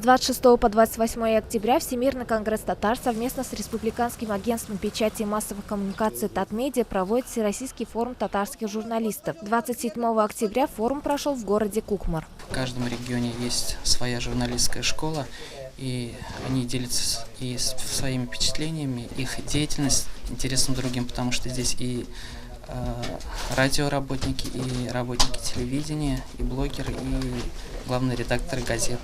26 по 28 октября Всемирный конгресс татар совместно с Республиканским агентством печати и массовых коммуникаций Татмедиа проводит Всероссийский форум татарских журналистов. 27 октября форум прошел в городе Кукмар. В каждом регионе есть своя журналистская школа, и они делятся и своими впечатлениями, их деятельность интересна другим, потому что здесь и радиоработники, и работники телевидения, и блогеры, и главные редакторы газет.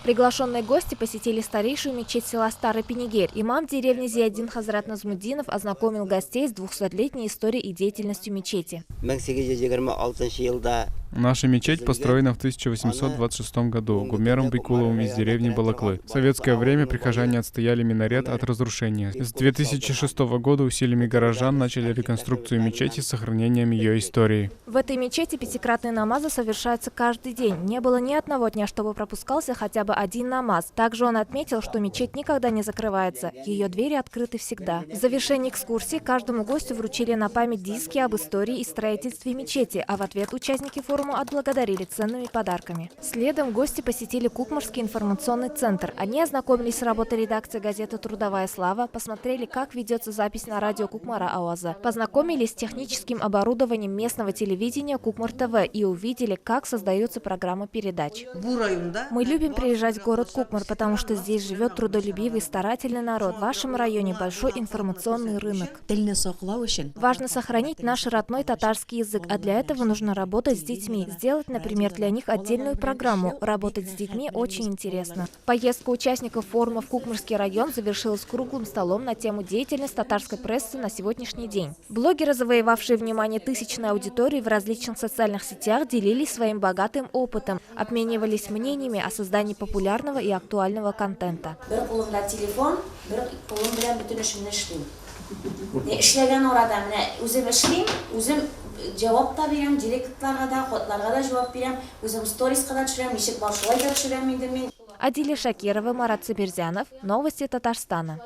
Приглашенные гости посетили старейшую мечеть села Старый Пенегерь. Имам деревни Зияддин Хазрат Назмуддинов ознакомил гостей с 200-летней историей и деятельностью мечети. Наша мечеть построена в 1826 году Гумером Бекуловым из деревни Балаклы. В советское время прихожане отстояли минарет от разрушения. С 2006 года усилиями горожан начали реконструкцию мечети с сохранением ее истории. В этой мечети пятикратные намазы совершаются каждый день. Не было ни одного дня, чтобы пропускался хотя бы один намаз. Также он отметил, что мечеть никогда не закрывается. Ее двери открыты всегда. В завершении экскурсии каждому гостю вручили на память диски об истории и строительстве мечети, а в ответ участники форума отблагодарили ценными подарками. Следом гости посетили Кукмарский информационный центр. Они ознакомились с работой редакции газеты «Трудовая слава», посмотрели, как ведется запись на радио Кукмара Ауаза, познакомились с техническим оборудованием местного телевидения Кукмар ТВ и увидели, как создается программа передач. Мы любим приезжать в город Кукмар, потому что здесь живет трудолюбивый, старательный народ. В вашем районе большой информационный рынок. Важно сохранить наш родной татарский язык, а для этого нужно работать с детьми. Сделать, например, для них отдельную программу. Работать с детьми очень интересно. Поездка участников форума в Кукмарский район завершилась круглым столом на тему деятельности татарской прессы на сегодняшний день. Блогеры, завоевавшие внимание тысячной аудитории в различных социальных сетях, делились своим богатым опытом, обменивались мнениями о создании популярного и актуального контента. Cevap da verem, direktlarga da, kodlarga da cevap verem, özüm storiesga da düşürem, nişek bal şulay da düşürem. Адиля Шакирова, Марат Сабирзянов. Новости Татарстана.